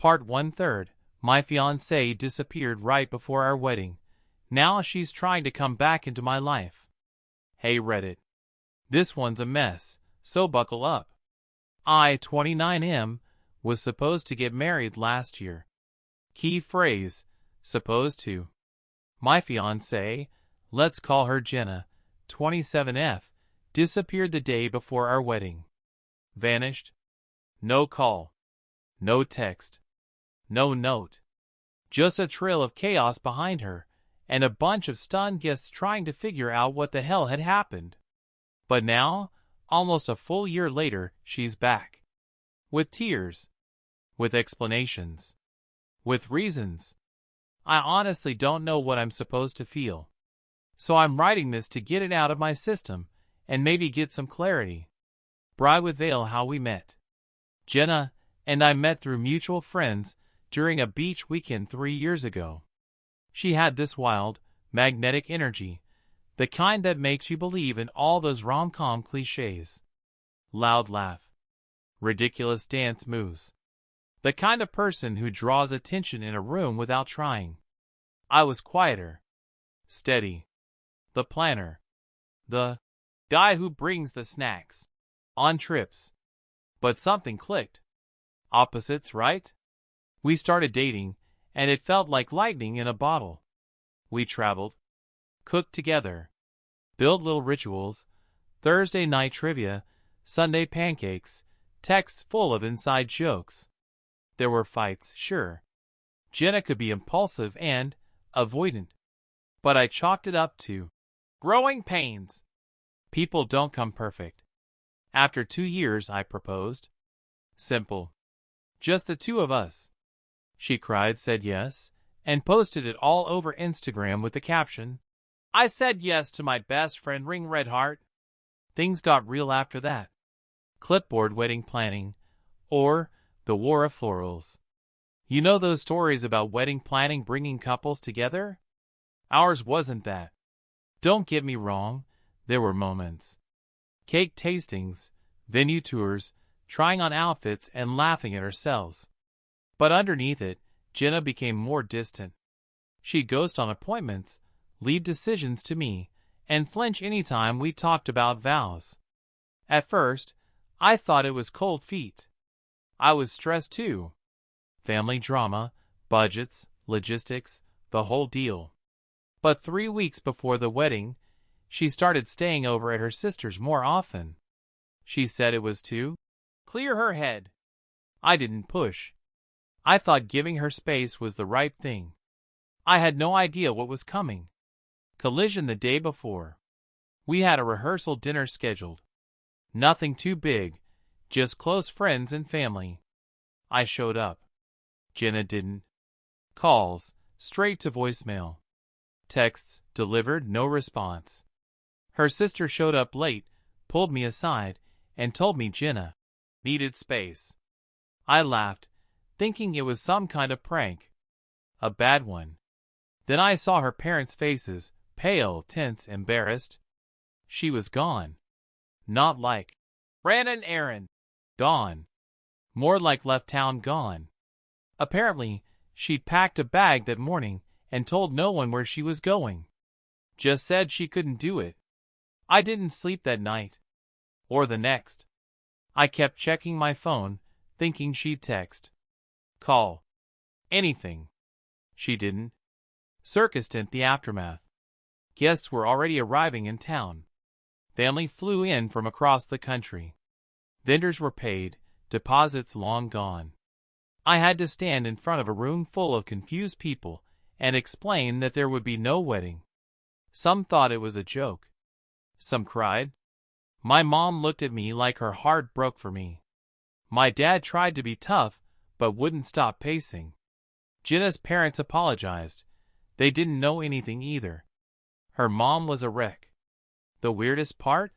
Part 1/3. My fiancée disappeared right before our wedding. Now she's trying to come back into my life. Hey Reddit. This one's a mess, so buckle up. I, 29M, was supposed to get married last year. Key phrase, supposed to. My fiancée, let's call her Jenna, 27F, disappeared the day before our wedding. Vanished. No call. No text. No note. Just a trail of chaos behind her, and a bunch of stunned guests trying to figure out what the hell had happened. But now, almost a full year later, she's back. With tears. With explanations. With reasons. I honestly don't know what I'm supposed to feel. So I'm writing this to get it out of my system, and maybe get some clarity. Bride with veil. How we met. Jenna and I met through mutual friends during a beach weekend 3 years ago. She had this wild, magnetic energy, the kind that makes you believe in all those rom-com cliches. Loud laugh. Ridiculous dance moves. The kind of person who draws attention in a room without trying. I was quieter. Steady. The planner. The guy who brings the snacks. On trips. But something clicked. Opposites, right? We started dating, and it felt like lightning in a bottle. We traveled. Cooked together. Built little rituals. Thursday night trivia. Sunday pancakes. Texts full of inside jokes. There were fights, sure. Jenna could be impulsive and avoidant. But I chalked it up to growing pains. People don't come perfect. After 2 years, I proposed. Simple. Just the two of us. She cried, said yes, and posted it all over Instagram with the caption, I said yes to my best friend, ring red heart. Things got real after that. Clipboard wedding planning, or the war of florals. You know those stories about wedding planning bringing couples together? Ours wasn't that. Don't get me wrong, there were moments. Cake tastings, venue tours, trying on outfits and laughing at ourselves. But underneath it, Jenna became more distant. She'd ghost on appointments, leave decisions to me, and flinch anytime we talked about vows. At first, I thought it was cold feet. I was stressed too. Family drama, budgets, logistics, the whole deal. But 3 weeks before the wedding, she started staying over at her sister's more often. She said it was to clear her head. I didn't push. I thought giving her space was the right thing. I had no idea what was coming. Collision the day before. We had a rehearsal dinner scheduled. Nothing too big, just close friends and family. I showed up. Jenna didn't. Calls, straight to voicemail. Texts, delivered, no response. Her sister showed up late, pulled me aside, and told me Jenna needed space. I laughed, thinking it was some kind of prank. A bad one. Then I saw her parents' faces, pale, tense, embarrassed. She was gone. Not like ran an errand. Gone. More like left town gone. Apparently, she'd packed a bag that morning and told no one where she was going. Just said she couldn't do it. I didn't sleep that night. Or the next. I kept checking my phone, thinking she'd text. Call. Anything. She didn't. Circus tent the aftermath. Guests were already arriving in town. Family flew in from across the country. Vendors were paid, deposits long gone. I had to stand in front of a room full of confused people and explain that there would be no wedding. Some thought it was a joke. Some cried. My mom looked at me like her heart broke for me. My dad tried to be tough, but wouldn't stop pacing. Jenna's parents apologized. They didn't know anything either. Her mom was a wreck. The weirdest part?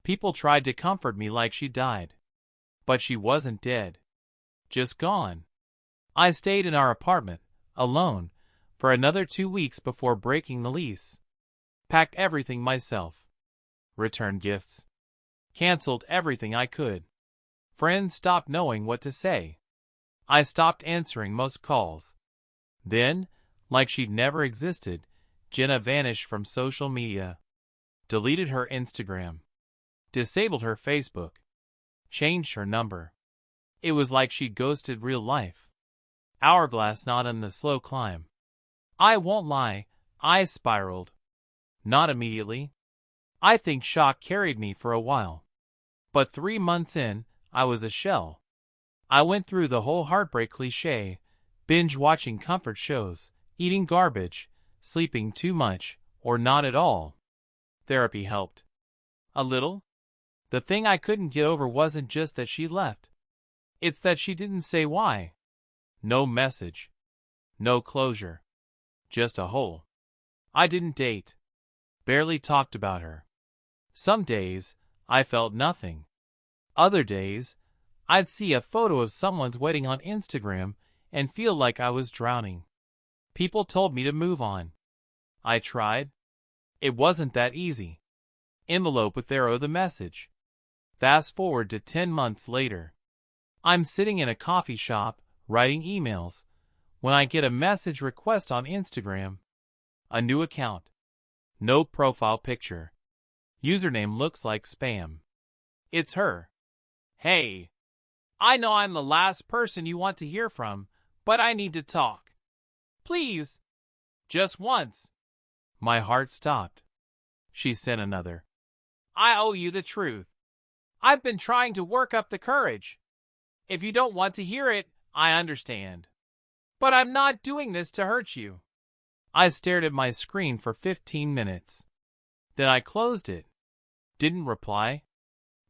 People tried to comfort me like she died. But she wasn't dead. Just gone. I stayed in our apartment, alone, for another 2 weeks before breaking the lease. Packed everything myself. Returned gifts. Canceled everything I could. Friends stopped knowing what to say. I stopped answering most calls. Then, like she'd never existed, Jenna vanished from social media, deleted her Instagram, disabled her Facebook, changed her number. It was like she'd ghosted real life. Hourglass not on the slow climb. I won't lie, I spiraled. Not immediately. I think shock carried me for a while. But 3 months in, I was a shell. I went through the whole heartbreak cliché, binge watching comfort shows, eating garbage, sleeping too much, or not at all. Therapy helped. A little. The thing I couldn't get over wasn't just that she left. It's that she didn't say why. No message. No closure. Just a hole. I didn't date. Barely talked about her. Some days, I felt nothing. Other days, I'd see a photo of someone's wedding on Instagram and feel like I was drowning. People told me to move on. I tried. It wasn't that easy. Envelope with arrow the message. Fast forward to 10 months later. I'm sitting in a coffee shop, writing emails, when I get a message request on Instagram. A new account. No profile picture. Username looks like spam. It's her. Hey. I know I'm the last person you want to hear from, but I need to talk. Please. Just once. My heart stopped. She sent another. I owe you the truth. I've been trying to work up the courage. If you don't want to hear it, I understand. But I'm not doing this to hurt you. I stared at my screen for 15 minutes. Then I closed it. Didn't reply.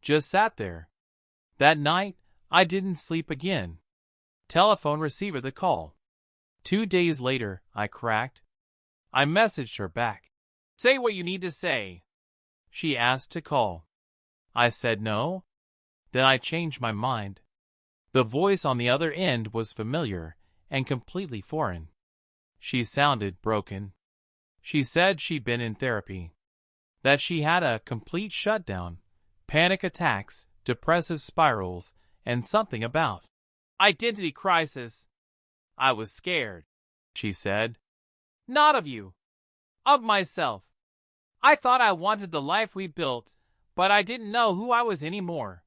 Just sat there. That night, I didn't sleep again. Telephone receiver the call. 2 days later, I cracked. I messaged her back. Say what you need to say. She asked to call. I said no. Then I changed my mind. The voice on the other end was familiar and completely foreign. She sounded broken. She said she'd been in therapy. That she had a complete shutdown, panic attacks, depressive spirals, and something about identity crisis. I was scared, she said. Not of you. Of myself. I thought I wanted the life we built, but I didn't know who I was anymore.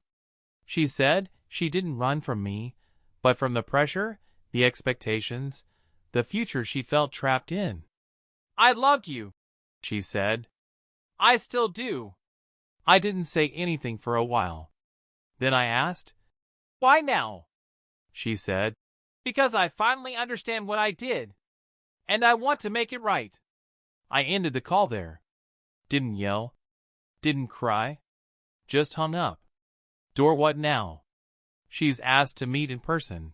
She said she didn't run from me, but from the pressure, the expectations, the future she felt trapped in. I loved you, she said. I still do. I didn't say anything for a while. Then I asked, why now? She said, because I finally understand what I did, and I want to make it right. I ended the call there. Didn't yell. Didn't cry. Just hung up. Door what now? She's asked to meet in person.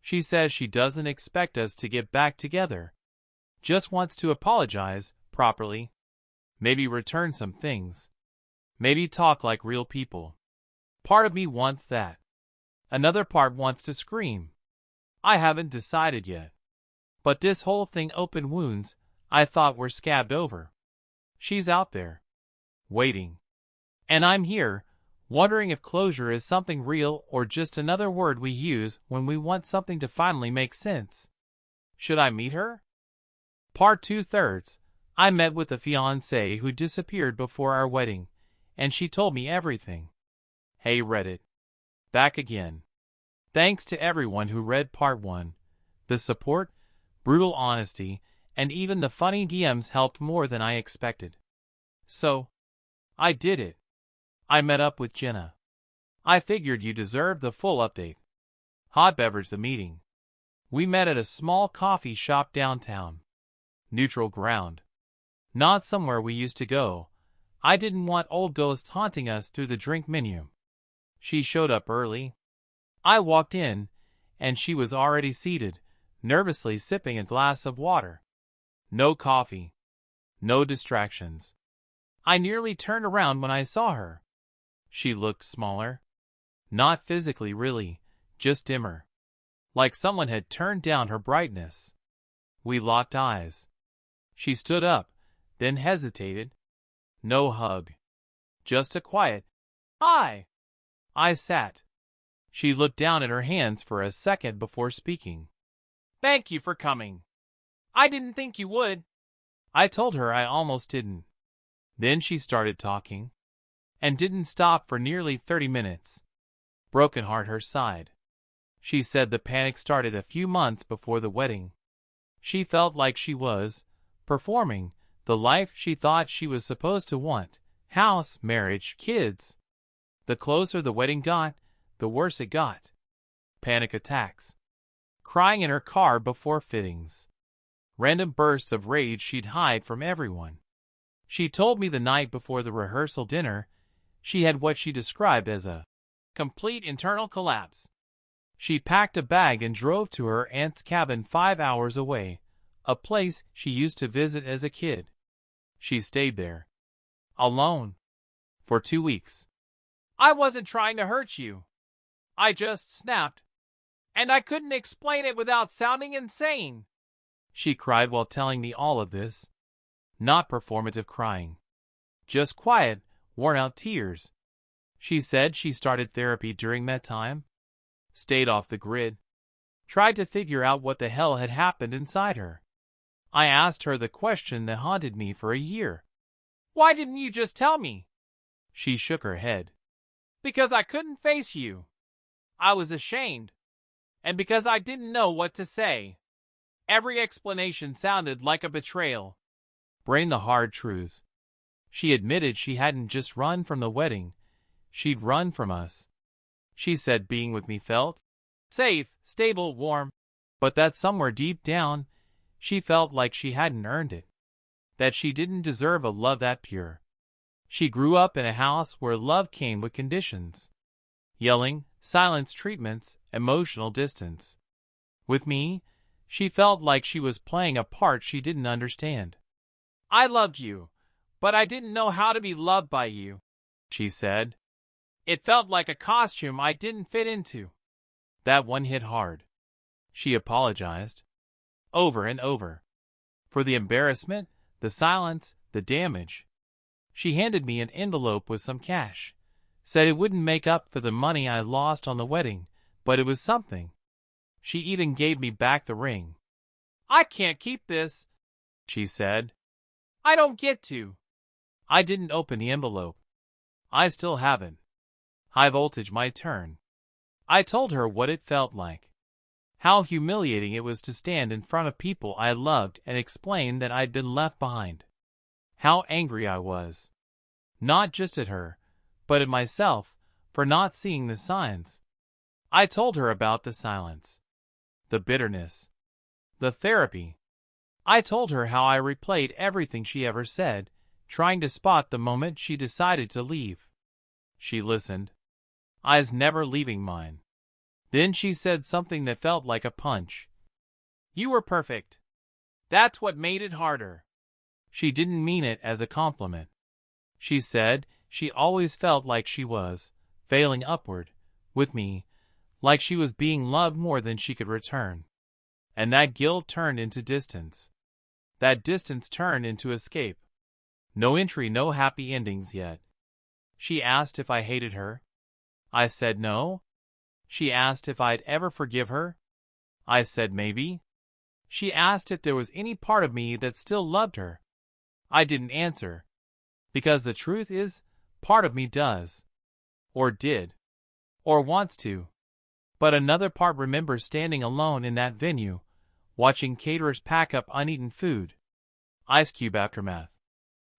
She says she doesn't expect us to get back together. Just wants to apologize properly. Maybe return some things. Maybe talk like real people. Part of me wants that. Another part wants to scream. I haven't decided yet. But this whole thing opened wounds I thought were scabbed over. She's out there. Waiting. And I'm here, wondering if closure is something real or just another word we use when we want something to finally make sense. Should I meet her? Part 2/3. I met with a fiancé who disappeared before our wedding, and she told me everything. Hey Reddit. Back again. Thanks to everyone who read Part 1. The support, brutal honesty, and even the funny DMs helped more than I expected. So, I did it. I met up with Jenna. I figured you deserved the full update. Hot beverage the meeting. We met at a small coffee shop downtown. Neutral ground. Not somewhere we used to go. I didn't want old ghosts haunting us through the drink menu. She showed up early. I walked in, and she was already seated, nervously sipping a glass of water. No coffee. No distractions. I nearly turned around when I saw her. She looked smaller. Not physically really, just dimmer. Like someone had turned down her brightness. We locked eyes. She stood up, then hesitated. No hug. Just a quiet, "Hi." I sat. She looked down at her hands for a second before speaking. "Thank you for coming. I didn't think you would." I told her I almost didn't. Then she started talking, and didn't stop for nearly 30 minutes. Broken heart her side. She said the panic started a few months before the wedding. She felt like she was performing the life she thought she was supposed to want: house, marriage, kids. The closer the wedding got, the worse it got. Panic attacks. Crying in her car before fittings. Random bursts of rage she'd hide from everyone. She told me the night before the rehearsal dinner, she had what she described as a complete internal collapse. She packed a bag and drove to her aunt's cabin 5 hours away, a place she used to visit as a kid. She stayed there, alone, for 2 weeks. "I wasn't trying to hurt you. I just snapped. And I couldn't explain it without sounding insane," she cried while telling me all of this. Not performative crying. Just quiet, worn-out tears. She said she started therapy during that time, stayed off the grid, tried to figure out what the hell had happened inside her. I asked her the question that haunted me for a year. "Why didn't you just tell me?" She shook her head. "Because I couldn't face you. I was ashamed. And because I didn't know what to say. Every explanation sounded like a betrayal." Brain the hard truths. She admitted she hadn't just run from the wedding, she'd run from us. She said being with me felt safe, stable, warm, but that somewhere deep down, she felt like she hadn't earned it. That she didn't deserve a love that pure. She grew up in a house where love came with conditions. Yelling, silence treatments, emotional distance. With me, she felt like she was playing a part she didn't understand. "I loved you, but I didn't know how to be loved by you," she said. "It felt like a costume I didn't fit into." That one hit hard. She apologized. Over and over. For the embarrassment, the silence, the damage. She handed me an envelope with some cash. Said it wouldn't make up for the money I lost on the wedding, but it was something. She even gave me back the ring. "I can't keep this," she said. "I don't get to." I didn't open the envelope. I still haven't. High voltage my turn. I told her what it felt like. How humiliating it was to stand in front of people I loved and explain that I'd been left behind. How angry I was. Not just at her, but at myself for not seeing the signs. I told her about the silence, the bitterness, the therapy. I told her how I replayed everything she ever said, trying to spot the moment she decided to leave. She listened, eyes never leaving mine. Then she said something that felt like a punch. "You were perfect. That's what made it harder." She didn't mean it as a compliment. She said she always felt like she was failing upward, with me, like she was being loved more than she could return. And that guilt turned into distance. That distance turned into escape. No entry, no happy endings yet. She asked if I hated her. I said no. She asked if I'd ever forgive her. I said maybe. She asked if there was any part of me that still loved her. I didn't answer. Because the truth is, part of me does. Or did. Or wants to. But another part remembers standing alone in that venue, watching caterers pack up uneaten food. Ice cube aftermath.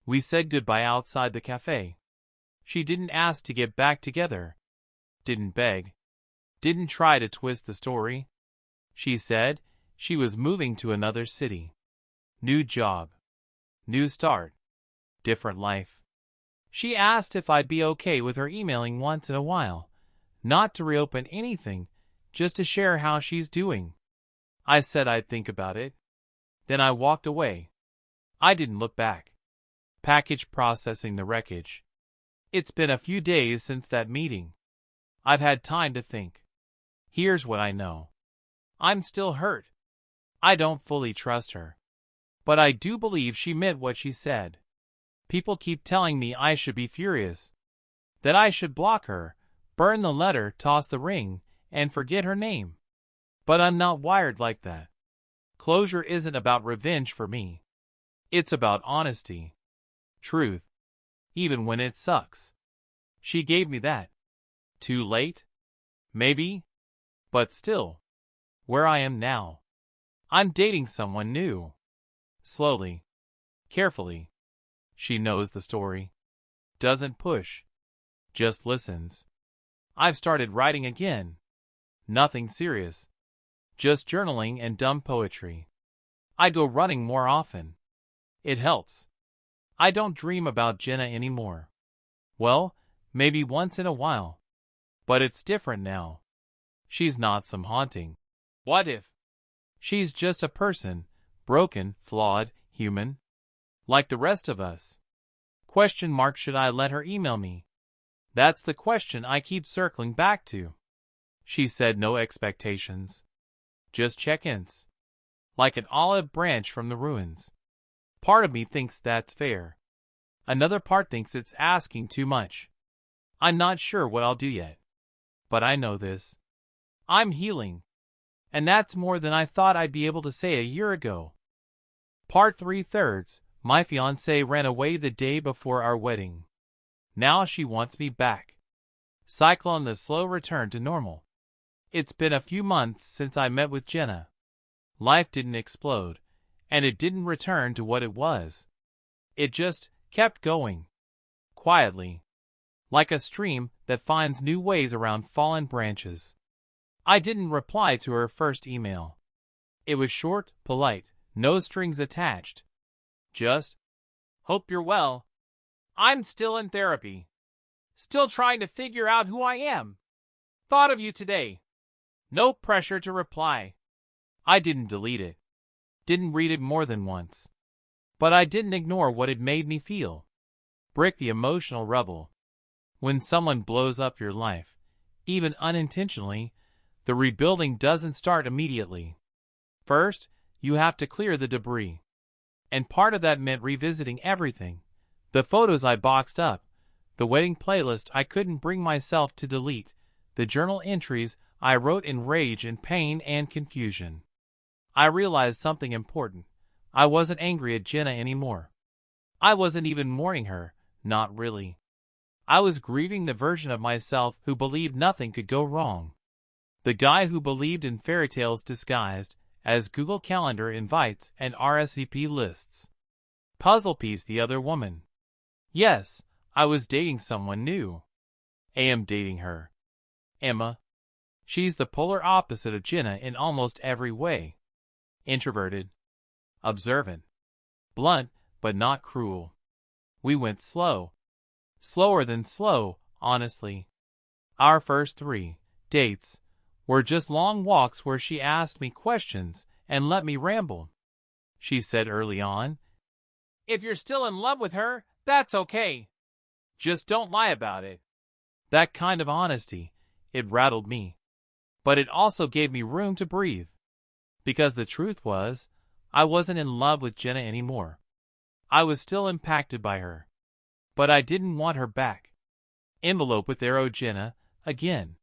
We said goodbye outside the cafe. She didn't ask to get back together. Didn't beg. Didn't try to twist the story. She said she was moving to another city. New job. New start. Different life. She asked if I'd be okay with her emailing once in a while. Not to reopen anything, just to share how she's doing. I said I'd think about it. Then I walked away. I didn't look back. Package processing the wreckage. It's been a few days since that meeting. I've had time to think. Here's what I know. I'm still hurt. I don't fully trust her. But I do believe she meant what she said. People keep telling me I should be furious. That I should block her, burn the letter, toss the ring, and forget her name. But I'm not wired like that. Closure isn't about revenge for me. It's about honesty. Truth. Even when it sucks. She gave me that. Too late? Maybe. But still. Where I am now. I'm dating someone new. Slowly. Carefully. She knows the story. Doesn't push. Just listens. I've started writing again. Nothing serious. Just journaling and dumb poetry. I go running more often. It helps. I don't dream about Jenna anymore. Well, maybe once in a while. But it's different now. She's not some haunting. What if? She's just a person, broken, flawed, human. Like the rest of us. Should I let her email me? That's the question I keep circling back to. She said no expectations. Just check-ins. Like an olive branch from the ruins. Part of me thinks that's fair. Another part thinks it's asking too much. I'm not sure what I'll do yet. But I know this. I'm healing. And that's more than I thought I'd be able to say a year ago. Part 3/3. My fiancée ran away the day before our wedding. Now she wants me back. Cyclone the slow return to normal. It's been a few months since I met with Jenna. Life didn't explode, and it didn't return to what it was. It just kept going. Quietly. Like a stream that finds new ways around fallen branches. I didn't reply to her first email. It was short, polite, no strings attached. Just, hope you're well. I'm still in therapy. Still trying to figure out who I am. Thought of you today. No pressure to reply. I didn't delete it. Didn't read it more than once. But I didn't ignore what it made me feel. Brick the emotional rubble. When someone blows up your life, even unintentionally, the rebuilding doesn't start immediately. First, you have to clear the debris. And part of that meant revisiting everything. The photos I boxed up, the wedding playlist I couldn't bring myself to delete, the journal entries I wrote in rage and pain and confusion. I realized something important. I wasn't angry at Jenna anymore. I wasn't even mourning her, not really. I was grieving the version of myself who believed nothing could go wrong. The guy who believed in fairy tales disguised as Google Calendar invites and RSVP lists. Puzzle piece the other woman. Yes, I was dating someone new. I am dating her. Emma. She's the polar opposite of Jenna in almost every way. Introverted. Observant. Blunt, but not cruel. We went slow. Slower than slow, honestly. Our first 3 dates were just long walks where she asked me questions and let me ramble. She said early on, "If you're still in love with her, that's okay. Just don't lie about it." That kind of honesty, it rattled me. But it also gave me room to breathe. Because the truth was, I wasn't in love with Jenna anymore. I was still impacted by her. But I didn't want her back. Envelope with arrow Jenna, again.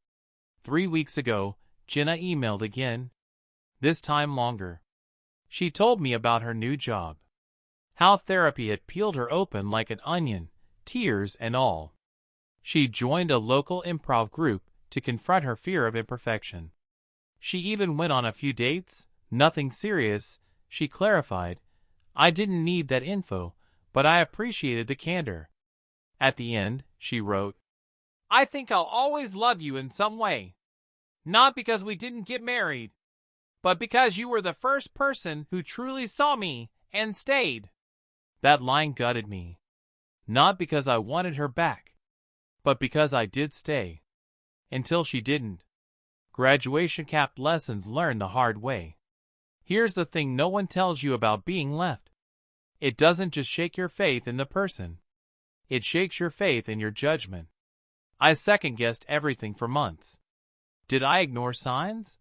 3 weeks ago, Jenna emailed again. This time longer. She told me about her new job. How therapy had peeled her open like an onion, tears and all. She joined a local improv group to confront her fear of imperfection. She even went on a few dates, nothing serious, she clarified. I didn't need that info, but I appreciated the candor. At the end, she wrote, "I think I'll always love you in some way. Not because we didn't get married, but because you were the first person who truly saw me and stayed." That line gutted me. Not because I wanted her back, but because I did stay. Until she didn't. Graduation capped lessons learned the hard way. Here's the thing no one tells you about being left. It doesn't just shake your faith in the person. It shakes your faith in your judgment. I second-guessed everything for months. Did I ignore signs?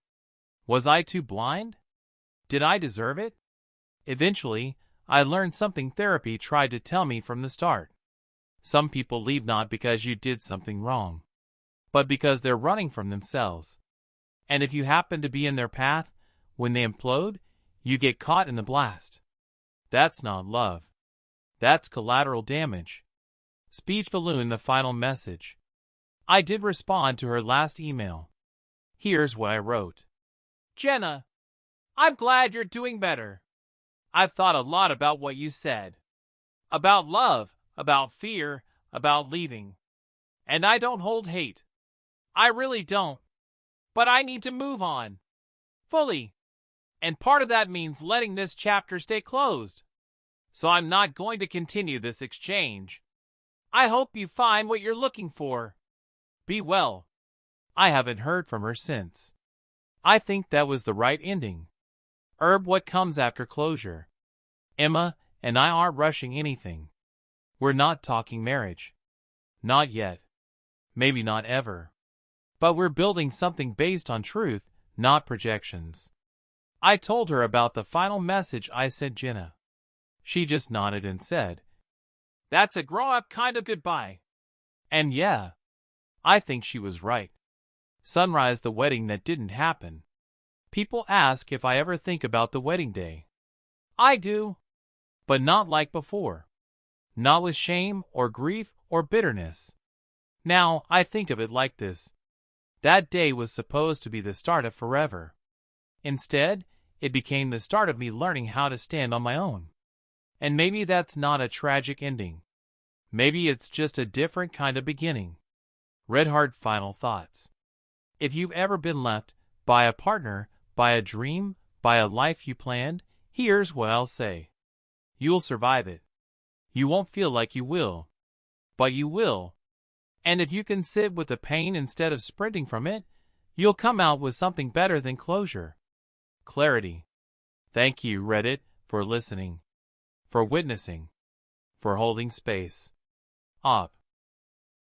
Was I too blind? Did I deserve it? Eventually, I learned something therapy tried to tell me from the start. Some people leave not because you did something wrong, but because they're running from themselves. And if you happen to be in their path, when they implode, you get caught in the blast. That's not love. That's collateral damage. Speech balloon the final message. I did respond to her last email. Here's what I wrote. Jenna, I'm glad you're doing better. I've thought a lot about what you said. About love, about fear, about leaving. And I don't hold hate. I really don't. But I need to move on. Fully. And part of that means letting this chapter stay closed. So I'm not going to continue this exchange. I hope you find what you're looking for. Be well. I haven't heard from her since. I think that was the right ending. What comes after closure? Emma and I aren't rushing anything. We're not talking marriage. Not yet. Maybe not ever. But we're building something based on truth, not projections. I told her about the final message I sent Jenna. She just nodded and said, That's a grow-up kind of goodbye. And yeah, I think she was right. Sunrise, the wedding that didn't happen. People ask if I ever think about the wedding day. I do. But not like before. Not with shame or grief or bitterness. Now, I think of it like this. That day was supposed to be the start of forever. Instead, it became the start of me learning how to stand on my own. And maybe that's not a tragic ending. Maybe it's just a different kind of beginning. Red Heart final thoughts. If you've ever been left by a partner, by a dream, by a life you planned, here's what I'll say. You'll survive it. You won't feel like you will. But you will. And if you can sit with the pain instead of sprinting from it, you'll come out with something better than closure. Clarity. Thank you, Reddit, for listening. For witnessing. For holding space. Op.